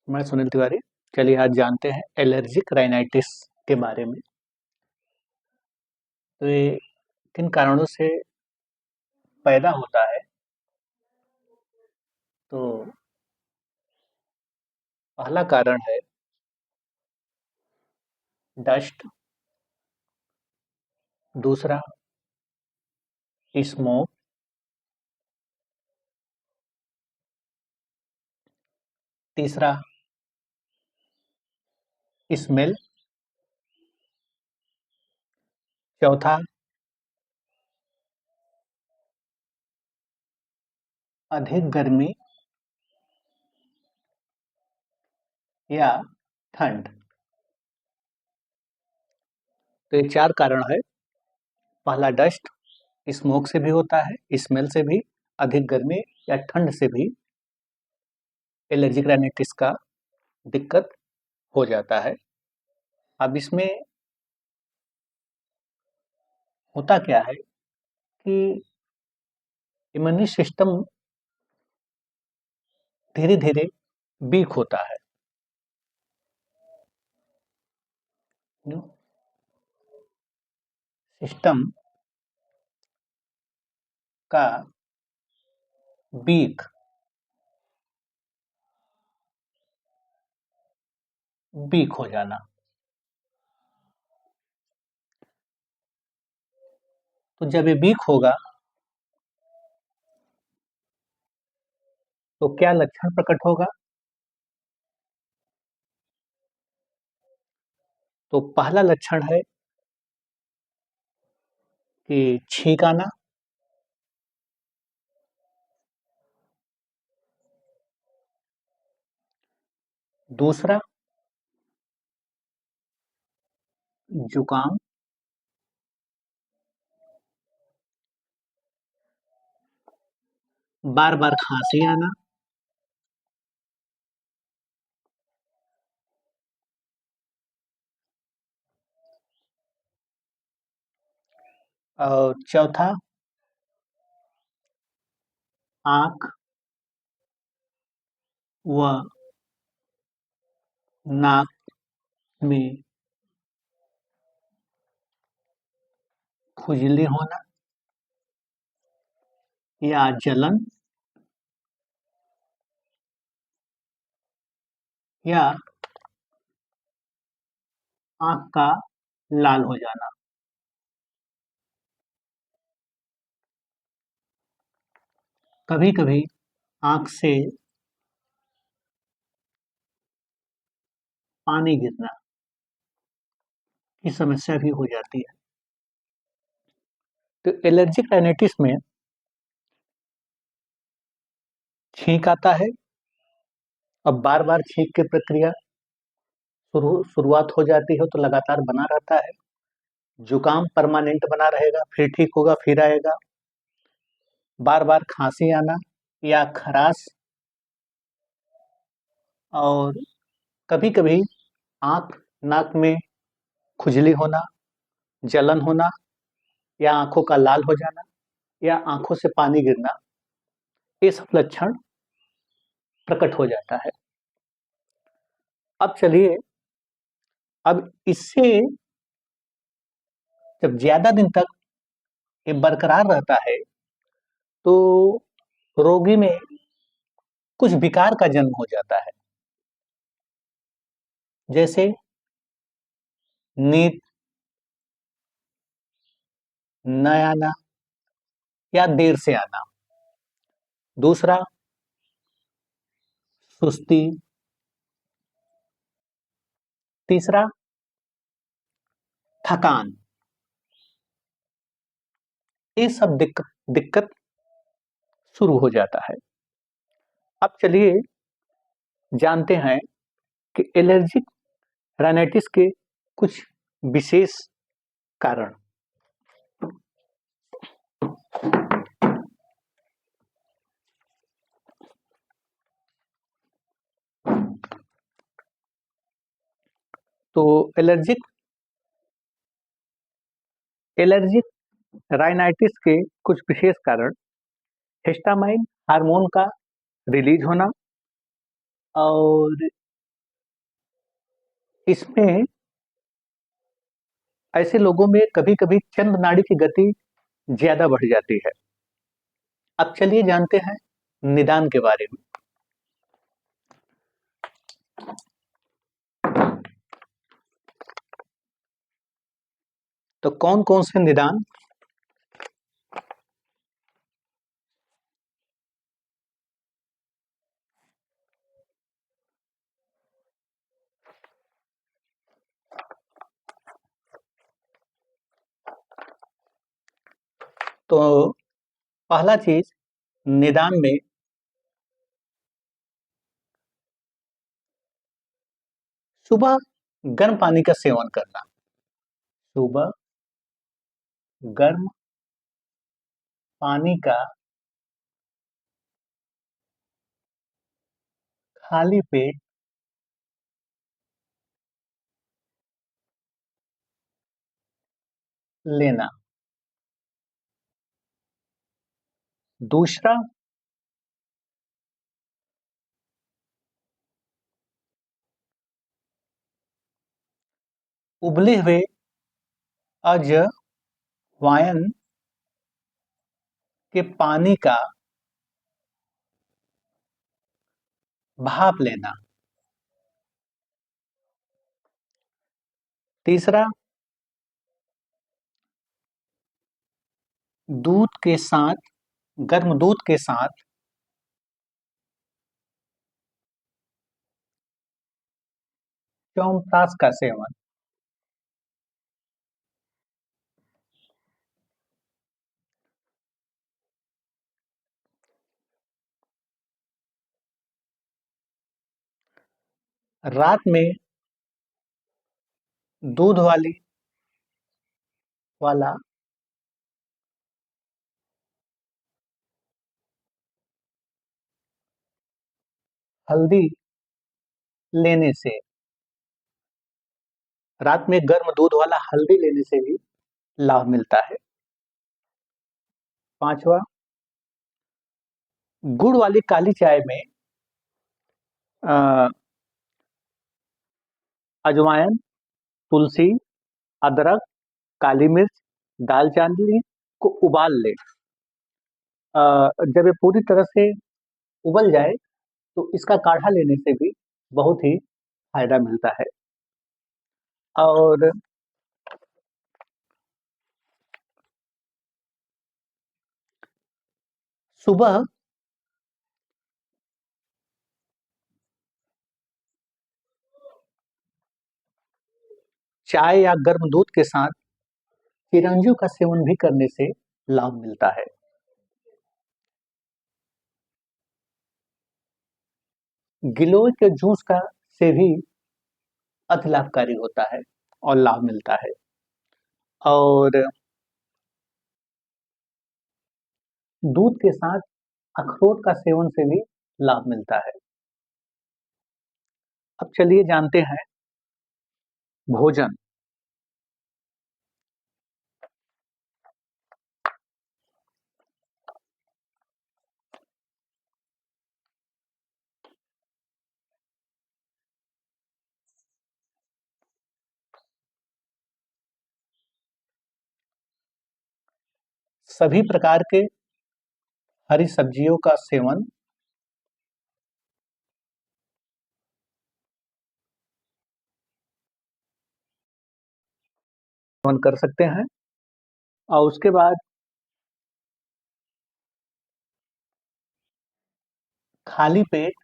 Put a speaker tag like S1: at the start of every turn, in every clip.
S1: मैं सुनील तिवारी। चलिए आज जानते हैं एलर्जिक राइनाइटिस के बारे में। तो ये किन कारणों से पैदा होता है? तो पहला कारण है डस्ट। दूसरा स्मोक। तीसरा स्मेल। चौथा अधिक गर्मी या ठंड। तो ये चार कारण है। पहला डस्ट, स्मोक से भी होता है, स्मेल से भी, अधिक गर्मी या ठंड से भी एलर्जिक राइनाइटिस का दिक्कत हो जाता है। अब इसमें होता क्या है कि इम्यूनी सिस्टम धीरे धीरे वीक होता है। सिस्टम का वीक वीक हो जाना। तो जब ये वीक होगा तो क्या लक्षण प्रकट होगा? तो पहला लक्षण है कि छींक आना। दूसरा जुकाम। बार बार खांसी आना। और चौथा आंख व नाक में खुजली होना या जलन या आंख का लाल हो जाना। कभी कभी आंख से पानी गिरना की समस्या भी हो जाती है। तो एलर्जिक राइनाइटिस में छींक आता है। अब बार बार छींक की प्रक्रिया शुरुआत हो जाती है तो लगातार बना रहता है। जुकाम परमानेंट बना रहेगा, फिर ठीक होगा, फिर आएगा। बार बार खांसी आना या खराश, और कभी कभी आंख नाक में खुजली होना, जलन होना या आंखों का लाल हो जाना या आंखों से पानी गिरना, ये सब लक्षण प्रकट हो जाता है। अब चलिए, अब इससे जब ज्यादा दिन तक ये बरकरार रहता है तो रोगी में कुछ विकार का जन्म हो जाता है, जैसे नींद न आना या देर से आना। दूसरा सुस्ती। तीसरा थकान। ये सब दिक्कत दिक्कत शुरू हो जाता है। अब चलिए जानते हैं कि एलर्जिक राइनाइटिस के कुछ विशेष कारण। तो एलर्जिक राइनाइटिस के कुछ विशेष कारण: हिस्टामाइन हार्मोन का रिलीज होना, और इसमें ऐसे लोगों में कभी-कभी चंद्र नाड़ी की गति ज़्यादा बढ़ जाती है। अब चलिए जानते हैं निदान के बारे में। तो कौन-कौन से निदान? तो पहला चीज़ निदान में सुबह गर्म पानी का सेवन करना। सुबह गर्म पानी का खाली पेट लेना। दूसरा, उबले हुए अजवायन के पानी का भाप लेना। तीसरा, दूध के साथ गर्म दूध के साथ च्यवनप्राश का सेवन। रात में दूध वाला हल्दी लेने से, रात में गर्म दूध वाला हल्दी लेने से भी लाभ मिलता है। पांचवा, गुड़ वाली काली चाय में अ, अजवाइन, तुलसी, अदरक, काली मिर्च, दालचीनी को उबाल लें। जब ये पूरी तरह से उबल जाए तो इसका काढ़ा लेने से भी बहुत ही फायदा मिलता है। और सुबह चाय या गर्म दूध के साथ चिरंजीव का सेवन भी करने से लाभ मिलता है। गिलोय के जूस का से भी अति लाभकारी होता है और लाभ मिलता है। और दूध के साथ अखरोट का सेवन से भी लाभ मिलता है। अब चलिए जानते हैं भोजन। सभी प्रकार के हरी सब्जियों का सेवन कर सकते हैं। और उसके बाद खाली पेट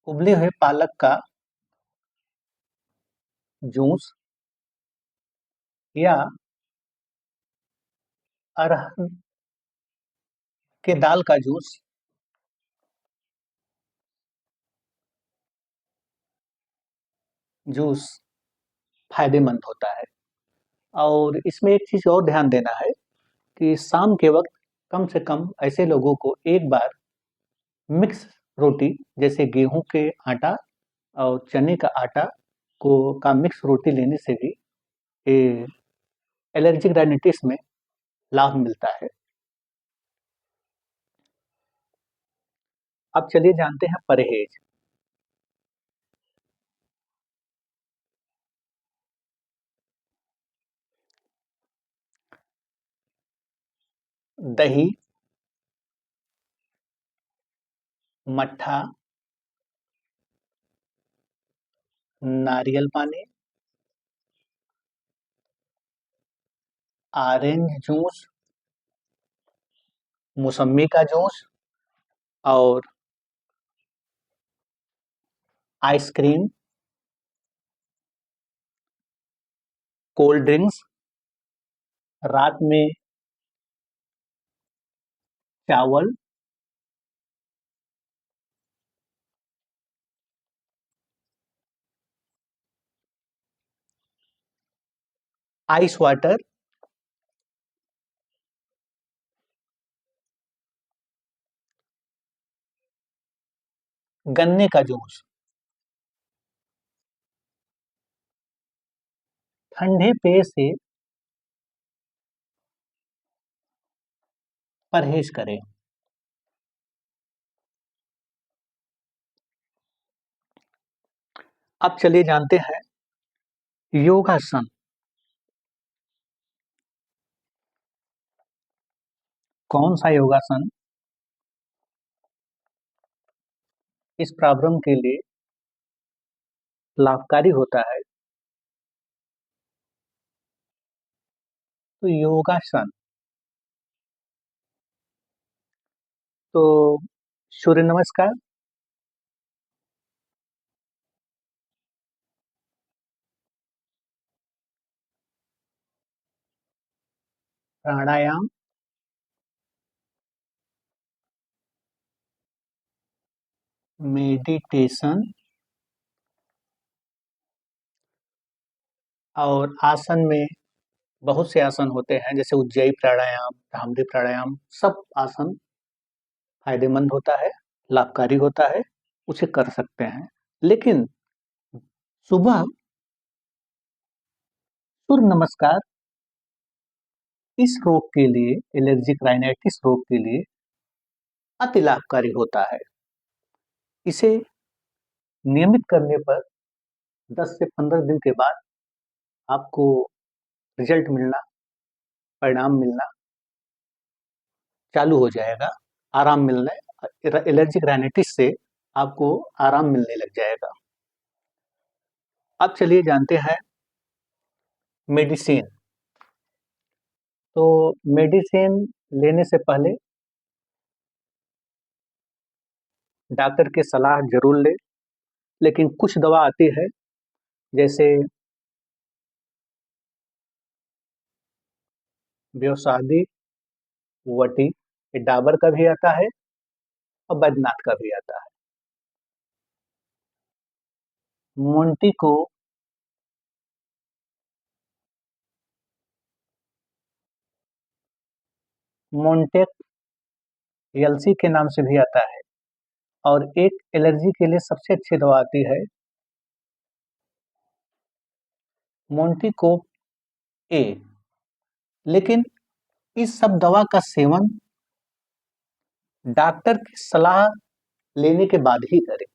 S1: उबले हुए पालक का जूस या अरहर के दाल का जूस फायदेमंद होता है। और इसमें एक चीज और ध्यान देना है कि शाम के वक्त कम से कम ऐसे लोगों को एक बार मिक्स रोटी, जैसे गेहूं के आटा और चने का आटा को का मिक्स रोटी लेने से भी ये एलर्जिक राइनाइटिस में लाभ मिलता है। अब चलिए जानते हैं परहेज। दही, मट्ठा, नारियल पानी, ऑरेंज जूस, मौसम्मी का जूस और आइसक्रीम, कोल्ड ड्रिंक्स, रात में चावल, आइस वाटर, गन्ने का जूस। ठंडे पेय से परहेज करें। अब चलिए जानते हैं योगासन। कौन सा योगासन इस प्रॉब्लम के लिए लाभकारी होता है? तो योगासन, तो सूर्य नमस्कार, प्राणायाम, मेडिटेशन और आसन में बहुत से आसन होते हैं, जैसे उज्जयी प्राणायाम, भ्रामरी प्राणायाम, सब आसन फायदेमंद होता है, लाभकारी होता है, उसे कर सकते हैं। लेकिन सुबह सूर्य नमस्कार इस रोग के लिए, एलर्जिक राइनाइटिस रोग के लिए अति लाभकारी होता है। इसे नियमित करने पर 10 से 15 दिन के बाद आपको रिजल्ट मिलना, परिणाम मिलना चालू हो जाएगा, आराम मिलने, एलर्जिक राइनाइटिस से आपको आराम मिलने लग जाएगा। अब चलिए जानते हैं मेडिसिन। तो मेडिसिन लेने से पहले डॉक्टर की सलाह जरूर लें। लेकिन कुछ दवा आती है, जैसे व्यावसादी, वटी, ये डाबर का भी आता है और बैद्यनाथ का भी आता है। मोंटी को मोंटेक एलसी के नाम से भी आता है। और एक एलर्जी के लिए सबसे अच्छी दवा आती है मोंटीकोप ए। लेकिन इस सब दवा का सेवन डॉक्टर की सलाह लेने के बाद ही करें।